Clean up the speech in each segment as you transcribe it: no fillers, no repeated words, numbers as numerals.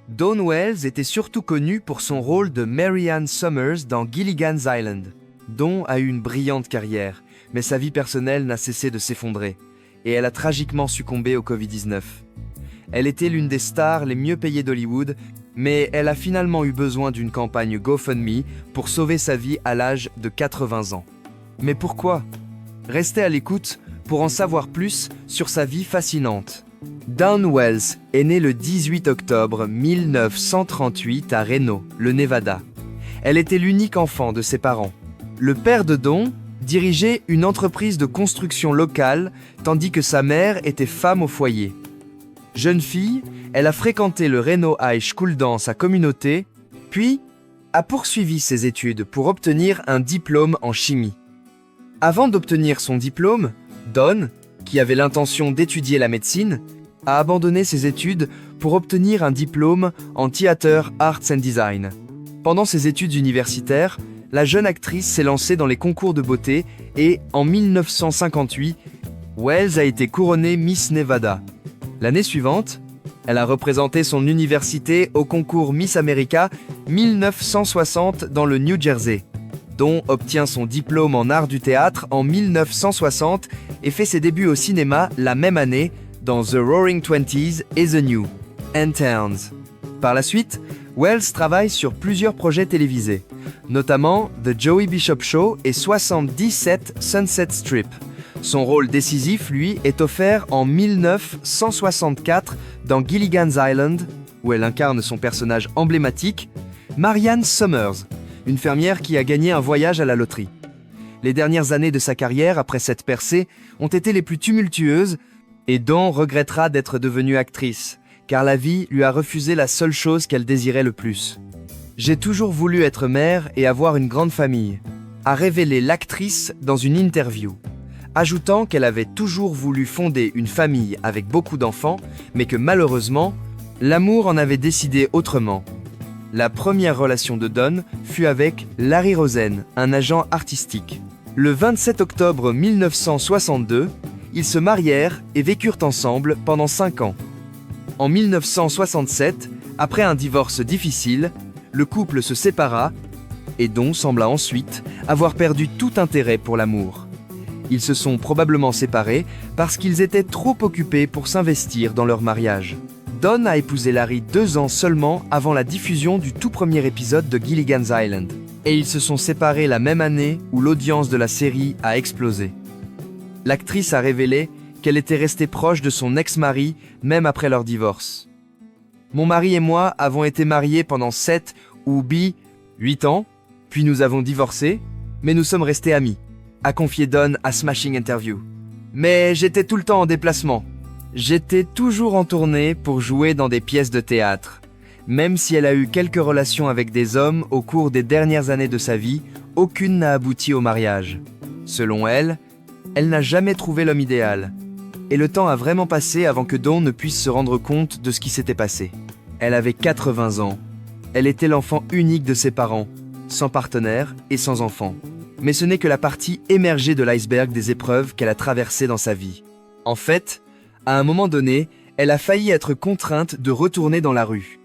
Dawn Wells était surtout connue pour son rôle de Mary Ann Summers dans Gilligan's Island. Dawn a eu une brillante carrière, mais sa vie personnelle n'a cessé de s'effondrer, et elle a tragiquement succombé au Covid-19. Elle était l'une des stars les mieux payées d'Hollywood, mais elle a finalement eu besoin d'une campagne GoFundMe pour sauver sa vie à l'âge de 80 ans. Mais pourquoi? Restez à l'écoute pour en savoir plus sur sa vie fascinante. Dawn Wells est née le 18 octobre 1938 à Reno, le Nevada. Elle était l'unique enfant de ses parents. Le père de Dawn dirigeait une entreprise de construction locale, tandis que sa mère était femme au foyer. Jeune fille, elle a fréquenté le Reno High School dans sa communauté, puis a poursuivi ses études pour obtenir un diplôme en chimie. Avant d'obtenir son diplôme, Dawn, qui avait l'intention d'étudier la médecine, a abandonné ses études pour obtenir un diplôme en Theater Arts and Design. Pendant ses études universitaires, la jeune actrice s'est lancée dans les concours de beauté et, en 1958, Wells a été couronnée Miss Nevada. L'année suivante, elle a représenté son université au concours Miss America 1960 dans le New Jersey. Dawn obtient son diplôme en art du théâtre en 1960 et fait ses débuts au cinéma la même année dans The Roaring Twenties et The New Towns. Par la suite, Wells travaille sur plusieurs projets télévisés, notamment The Joey Bishop Show et 77 Sunset Strip. Son rôle décisif, lui, est offert en 1964 dans Gilligan's Island, où elle incarne son personnage emblématique, Mary Ann Summers, une fermière qui a gagné un voyage à la loterie. Les dernières années de sa carrière après cette percée ont été les plus tumultueuses et Dawn regrettera d'être devenue actrice, car la vie lui a refusé la seule chose qu'elle désirait le plus. « J'ai toujours voulu être mère et avoir une grande famille », a révélé l'actrice dans une interview, ajoutant qu'elle avait toujours voulu fonder une famille avec beaucoup d'enfants, mais que malheureusement, l'amour en avait décidé autrement. La première relation de Dawn fut avec Larry Rosen, un agent artistique. Le 27 octobre 1962, ils se marièrent et vécurent ensemble pendant 5 ans. En 1967, après un divorce difficile, le couple se sépara et Dawn sembla ensuite avoir perdu tout intérêt pour l'amour. Ils se sont probablement séparés parce qu'ils étaient trop occupés pour s'investir dans leur mariage. Dawn a épousé Larry 2 ans seulement avant la diffusion du tout premier épisode de Gilligan's Island. Et ils se sont séparés la même année où l'audience de la série a explosé. L'actrice a révélé qu'elle était restée proche de son ex-mari même après leur divorce. « Mon mari et moi avons été mariés pendant 7 ou 8 ans, puis nous avons divorcé, mais nous sommes restés amis », a confié Dawn à Smashing Interview. « Mais j'étais tout le temps en déplacement. J'étais toujours en tournée pour jouer dans des pièces de théâtre. Même si elle a eu quelques relations avec des hommes au cours des dernières années de sa vie, aucune n'a abouti au mariage. Selon elle, elle n'a jamais trouvé l'homme idéal. Et le temps a vraiment passé avant que Dawn ne puisse se rendre compte de ce qui s'était passé. Elle avait 80 ans. Elle était l'enfant unique de ses parents, sans partenaire et sans enfant. Mais ce n'est que la partie émergée de l'iceberg des épreuves qu'elle a traversées dans sa vie. En fait, à un moment donné, elle a failli être contrainte de retourner dans la rue.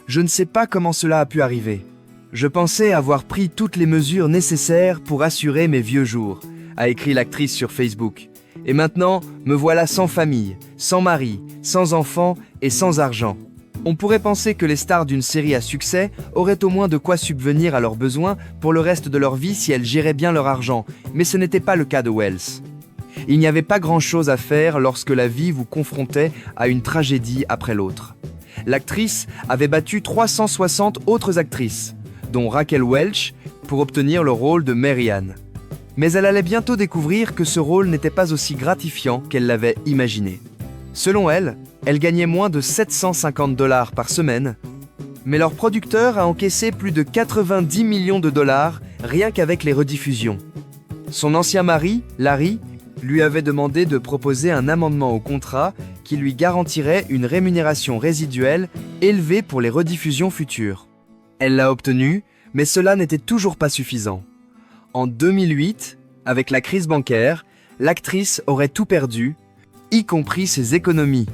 Je ne sais pas comment cela a pu arriver. Je pensais avoir pris toutes les mesures nécessaires pour assurer mes vieux jours, a écrit l'actrice sur Facebook. Et maintenant, me voilà sans famille, sans mari, sans enfant et sans argent. On pourrait penser que les stars d'une série à succès auraient au moins de quoi subvenir à leurs besoins pour le reste de leur vie si elles géraient bien leur argent, mais ce n'était pas le cas de Wells. Il n'y avait pas grand-chose à faire lorsque la vie vous confrontait à une tragédie après l'autre. L'actrice avait battu 360 autres actrices, dont Raquel Welch, pour obtenir le rôle de Mary Ann. Mais elle allait bientôt découvrir que ce rôle n'était pas aussi gratifiant qu'elle l'avait imaginé. Selon elle, elle gagnait moins de 750 $ par semaine, mais leur producteur a encaissé plus de 90 millions de dollars rien qu'avec les rediffusions. Son ancien mari, Larry, lui avait demandé de proposer un amendement au contrat qui lui garantirait une rémunération résiduelle élevée pour les rediffusions futures. Elle l'a obtenu, mais cela n'était toujours pas suffisant. En 2008, avec la crise bancaire, l'actrice aurait tout perdu, y compris ses économies.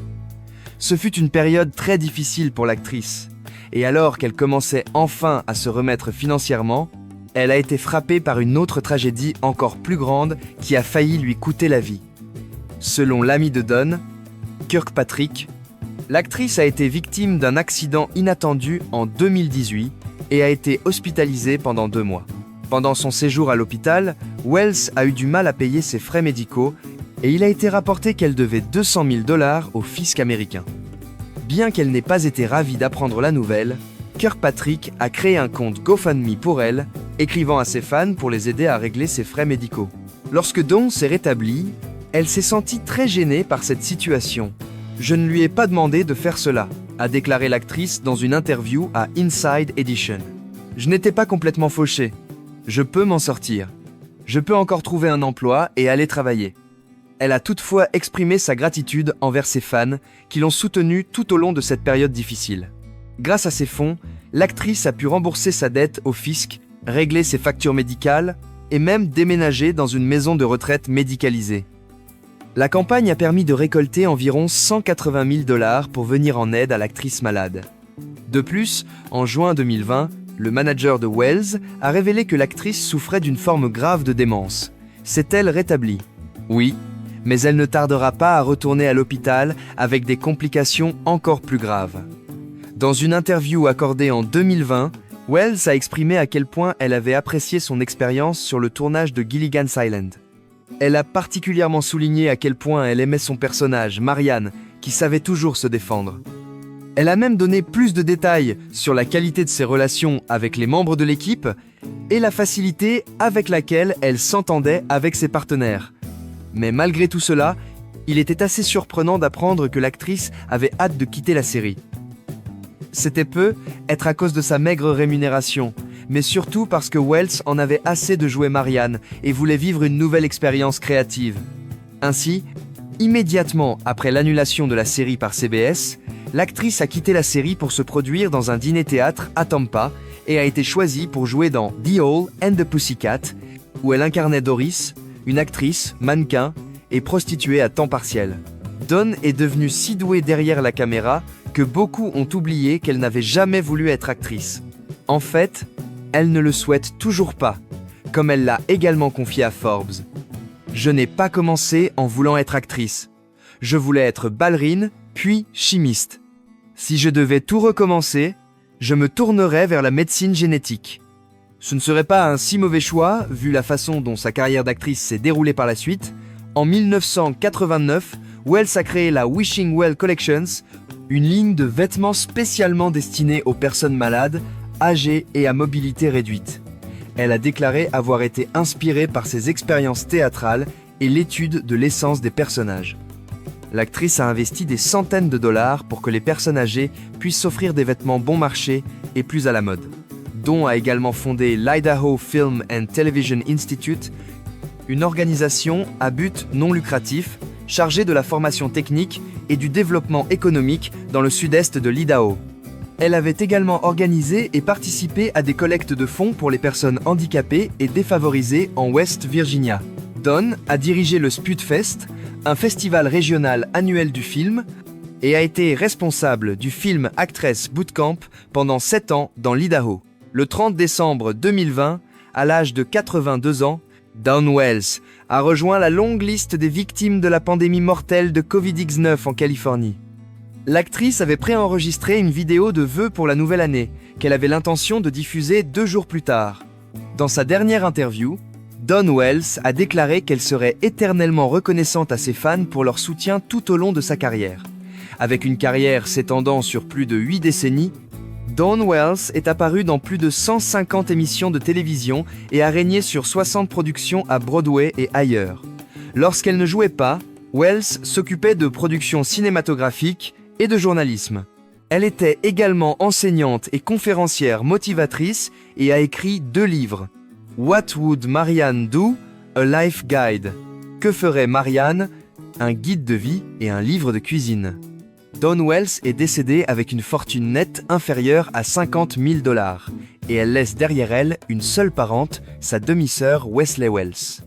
Ce fut une période très difficile pour l'actrice, et alors qu'elle commençait enfin à se remettre financièrement, elle a été frappée par une autre tragédie encore plus grande qui a failli lui coûter la vie. Selon l'ami de Dawn, Kirkpatrick, l'actrice a été victime d'un accident inattendu en 2018 et a été hospitalisée pendant 2 mois. Pendant son séjour à l'hôpital, Wells a eu du mal à payer ses frais médicaux et il a été rapporté qu'elle devait 200 000 $ au fisc américain. Bien qu'elle n'ait pas été ravie d'apprendre la nouvelle, Kirkpatrick a créé un compte GoFundMe pour elle, écrivant à ses fans pour les aider à régler ses frais médicaux. Lorsque Dawn s'est rétablie, elle s'est sentie très gênée par cette situation. « Je ne lui ai pas demandé de faire cela », a déclaré l'actrice dans une interview à Inside Edition. « Je n'étais pas complètement fauchée. Je peux m'en sortir. Je peux encore trouver un emploi et aller travailler. » Elle a toutefois exprimé sa gratitude envers ses fans qui l'ont soutenue tout au long de cette période difficile. Grâce à ces fonds, l'actrice a pu rembourser sa dette au fisc, régler ses factures médicales et même déménager dans une maison de retraite médicalisée. La campagne a permis de récolter environ 180 000 $ pour venir en aide à l'actrice malade. De plus, en juin 2020, le manager de Wells a révélé que l'actrice souffrait d'une forme grave de démence. S'est-elle rétablie? Oui, mais elle ne tardera pas à retourner à l'hôpital avec des complications encore plus graves. Dans une interview accordée en 2020, Wells a exprimé à quel point elle avait apprécié son expérience sur le tournage de Gilligan's Island. Elle a particulièrement souligné à quel point elle aimait son personnage, Marianne, qui savait toujours se défendre. Elle a même donné plus de détails sur la qualité de ses relations avec les membres de l'équipe et la facilité avec laquelle elle s'entendait avec ses partenaires. Mais malgré tout cela, il était assez surprenant d'apprendre que l'actrice avait hâte de quitter la série. C'était peu être à cause de sa maigre rémunération, mais surtout parce que Wells en avait assez de jouer Marianne et voulait vivre une nouvelle expérience créative. Ainsi, immédiatement après l'annulation de la série par CBS, l'actrice a quitté la série pour se produire dans un dîner-théâtre à Tampa et a été choisie pour jouer dans The Owl and the Pussycat, où elle incarnait Doris, une actrice, mannequin et prostituée à temps partiel. Dawn est devenue si douée derrière la caméra que beaucoup ont oublié qu'elle n'avait jamais voulu être actrice. En fait, elle ne le souhaite toujours pas, comme elle l'a également confié à Forbes. « Je n'ai pas commencé en voulant être actrice. Je voulais être ballerine, puis chimiste. Si je devais tout recommencer, je me tournerais vers la médecine génétique. » Ce ne serait pas un si mauvais choix, vu la façon dont sa carrière d'actrice s'est déroulée par la suite. En 1989, Wells a créé la Wishing Well Collections, une ligne de vêtements spécialement destinée aux personnes malades, âgées et à mobilité réduite. Elle a déclaré avoir été inspirée par ses expériences théâtrales et l'étude de l'essence des personnages. L'actrice a investi des centaines de dollars pour que les personnes âgées puissent s'offrir des vêtements bon marché et plus à la mode. Dawn a également fondé l'Idaho Film and Television Institute, une organisation à but non lucratif chargée de la formation technique et du développement économique dans le sud-est de l'Idaho. Elle avait également organisé et participé à des collectes de fonds pour les personnes handicapées et défavorisées en West Virginia. Dawn a dirigé le Spudfest, un festival régional annuel du film, et a été responsable du Film Actress Bootcamp pendant 7 ans dans l'Idaho. Le 30 décembre 2020, à l'âge de 82 ans, Dawn Wells a rejoint la longue liste des victimes de la pandémie mortelle de Covid-19 en Californie. L'actrice avait préenregistré une vidéo de vœux pour la nouvelle année, qu'elle avait l'intention de diffuser 2 jours plus tard. Dans sa dernière interview, Dawn Wells a déclaré qu'elle serait éternellement reconnaissante à ses fans pour leur soutien tout au long de sa carrière. Avec une carrière s'étendant sur plus de 8 décennies, Dawn Wells est apparue dans plus de 150 émissions de télévision et a régné sur 60 productions à Broadway et ailleurs. Lorsqu'elle ne jouait pas, Wells s'occupait de productions cinématographiques et de journalisme. Elle était également enseignante et conférencière motivatrice et a écrit 2 livres. What Would Marianne Do? A Life Guide. Que ferait Marianne? Un guide de vie et un livre de cuisine. Dawn Wells est décédée avec une fortune nette inférieure à 50 000 $ et elle laisse derrière elle une seule parente, sa demi-sœur Wesley Wells.